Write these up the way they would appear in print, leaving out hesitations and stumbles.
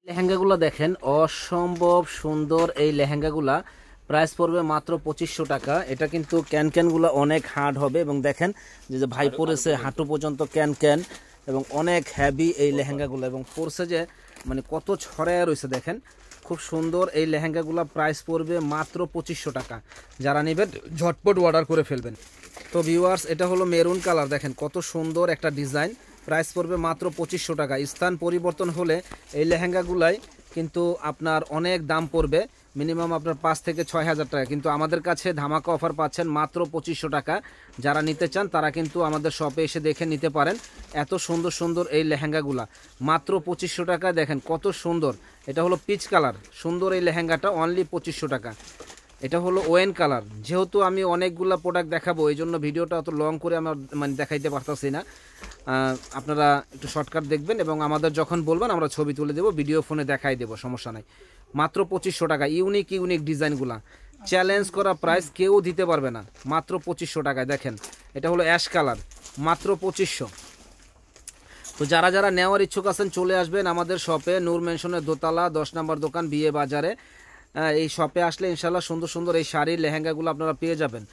লেহেঙ্গাগুলো দেখেন অসম্ভব সুন্দর। এই লেহেঙ্গাগুলা প্রাইস পড়বে মাত্র 2500 টাকা। এটা কিন্তু ক্যানগুলো অনেক হার্ড হবে এবং দেখেন যে ভাই পরেছে হাঁটু পর্যন্ত ক্যান এবং অনেক হ্যাভি এই লেহেঙ্গাগুলো এবং পরছে যে মানে কত ছড়ায় রয়েছে দেখেন, খুব সুন্দর। এই লেহেঙ্গাগুলো প্রাইস পড়বে মাত্র 2500 টাকা। যারা নেবেন ঝটপট অর্ডার করে ফেলবেন। তো ভিউয়ার্স, এটা হলো মেরুন কালার, দেখেন কত সুন্দর একটা ডিজাইন। প্রাইস পড়বে মাত্র 2500 টাকা। স্থান পরিবর্তন হলে এই লেহেঙ্গাগুলাই কিন্তু আপনার অনেক দাম পড়বে, মিনিমাম আপনার 5 থেকে 6000 টাকা। কিন্তু আমাদের কাছে ধামাকা অফার পাচ্ছেন মাত্র 2500 টাকা। যারা নিতে চান তারা কিন্তু আমাদের শপে এসে দেখে নিতে পারেন। এত সুন্দর সুন্দর এই লেহেঙ্গাগুলা মাত্র 2500 টাকা। দেখেন কত সুন্দর, এটা হলো পিচ কালার, সুন্দর এই লেহেঙ্গাটা অনলি 2500 টাকা। এটা হলো ওয়েন কালার। যেহেতু আমি অনেকগুলা প্রোডাক্ট দেখাবো এই জন্য ভিডিওটা অত লং করে আমার মানে দেখাইতে পারতাছি না। আপনারা একটু শর্টকাট দেখবেন এবং আমাদের যখন বলবেন আমরা ছবি তুলে দেবো, ভিডিও ফোনে দেখাই দেবো, সমস্যা নাই। মাত্র 2500 টাকা। ইউনিক ইউনিক ডিজাইনগুলা, চ্যালেঞ্জ করা প্রাইস, কেউ দিতে পারবে না। মাত্র 2500 টাকায়। দেখেন এটা হলো অ্যাশ কালার, মাত্র 2500। তো যারা যারা নেওয়ার ইচ্ছুক আছেন চলে আসবেন আমাদের শপে, নূর মেনশনের দোতলা 10 নম্বর দোকান, বিয়ে বাজারে। এই শপে আসলে ইনশাল্লাহ সুন্দর সুন্দর এই শাড়ির লেহেঙ্গাগুলো আপনারা পেয়ে যাবেন।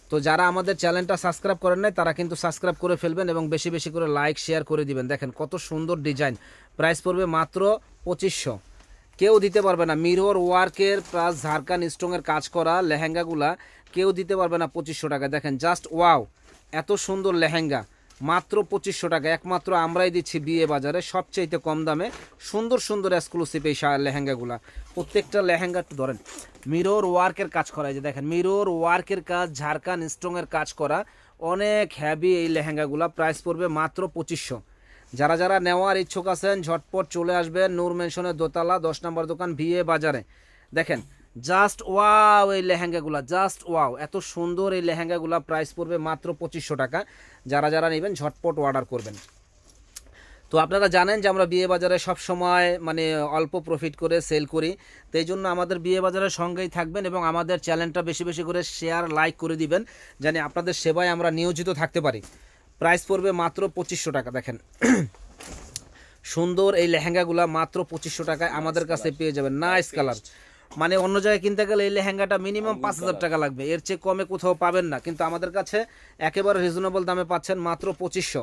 তো যারা আমাদের চ্যানেলটা সাবস্ক্রাইব করেন নাই তারা কিন্তু সাবস্ক্রাইব করে ফেলবেন এবং বেশি বেশি করে লাইক শেয়ার করে দিবেন। দেখেন কত সুন্দর ডিজাইন। প্রাইস পড়বে মাত্র 2500। কেউ দিতে পারবে না। মিরর ওয়ার্কের প্লাস ঝাড়খান স্টোনের কাজ করা লেহেঙ্গাগুলা কেউ দিতে পারবে না 2500 টাকা। দেখেন জাস্ট ওয়াও, এত সুন্দর লেহেঙ্গা মাত্র 2500 টাকা। একমাত্র আমরাই দিচ্ছি বিয়ে বাজারে সবচেয়ে কম দামে সুন্দর সুন্দর এক্সক্লুসিভ এই লেহেঙ্গাগুলা। প্রত্যেকটা লেহেঙ্গা একটু ধরেন, মিরর ওয়ার্কের কাজ করা, এই যে দেখেন মিরর ওয়ার্কের কাজ, ঝাড়খান স্টোনের কাজ করা, অনেক হ্যাভি এই লেহেঙ্গাগুলা। প্রাইস পড়বে মাত্র 2500। যারা যারা নেওয়ার ইচ্ছুক আছেন ঝটপট চলে আসবেন নূর মেনশনের দোতলা 10 নম্বর দোকান, বিয়ে বাজারে। দেখেন জাস্ট ওয়াও এই লেহেঙ্গাগুলা, জাস্ট ওয়াও, এত সুন্দর এই লেহেঙ্গাগুলা। প্রাইস পড়বে মাত্র 2500 টাকা। যারা যারা নেবেন ঝটপট অর্ডার করবেন। তো আপনারা জানেন যে আমরা বিয়ে বাজারে সব সময় মানে অল্প প্রফিট করে সেল করি। তো এই জন্য আমাদের বিয়ে বাজারের সঙ্গেই থাকবেন এবং আমাদের চ্যানেলটা বেশি বেশি করে শেয়ার লাইক করে দিবেন, জানি আপনাদের সেবায় আমরা নিয়োজিত থাকতে পারি। প্রাইস পড়বে মাত্র 2500 টাকা। দেখেন সুন্দর এই লেহেঙ্গাগুলা মাত্র 2500 টাকায় আমাদের কাছে পেয়ে যাবেন। নাইস কালার, মানে অন্য জায়গায় কিনতে গেলে এই লেহেঙ্গাটা মিনিমাম 5000 টাকা লাগবে, এর চেয়ে কমে কোথাও পাবেন না। কিন্তু আমাদের কাছে একেবারে রিজনেবল দামে পাচ্ছেন মাত্র 2500।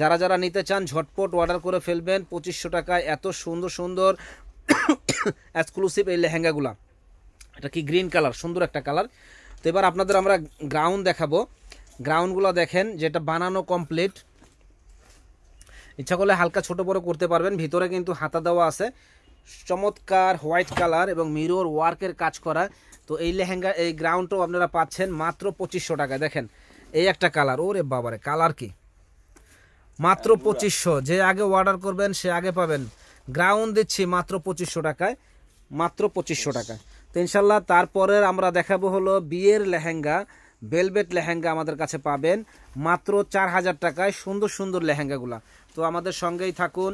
যারা যারা নিতে চান ঝটপট অর্ডার করে ফেলবেন 2500 টাকায়। এত সুন্দর সুন্দর এক্সক্লুসিভ এই লেহেঙ্গাগুলা। এটা কি গ্রিন কালার, সুন্দর একটা কালার। তো এবার আপনাদের আমরা গ্রাউন্ড দেখাবো। গ্রাউন্ডগুলো দেখেন যেটা বানানো কমপ্লিট, ইচ্ছা করলে হালকা ছোট বড় করতে পারবেন। ভিতরে কিন্তু হাতা দেওয়া আছে, চমৎকার হোয়াইট কালার এবং মিরর ওয়ার্কের কাজ করা। তো এই লেহেঙ্গা এই গ্রাউন্ডটাও আপনারা পাচ্ছেন মাত্র 2500 টাকায়। দেখেন এই একটা কালার, ওরে বাবারে কালার কি, মাত্র 2500। যে আগে অর্ডার করবেন সে আগে পাবেন। গ্রাউন্ড দিচ্ছি মাত্র 2500 টাকায়, মাত্র 2500 টাকা। তো ইনশাল্লাহ তারপরের আমরা দেখাবো হলো বিয়ের লেহেঙ্গা, ভেলভেট লেহেঙ্গা আমাদের কাছে পাবেন মাত্র 4000 টাকায়। সুন্দর সুন্দর লেহেঙ্গাগুলা। তো আমাদের সঙ্গেই থাকুন।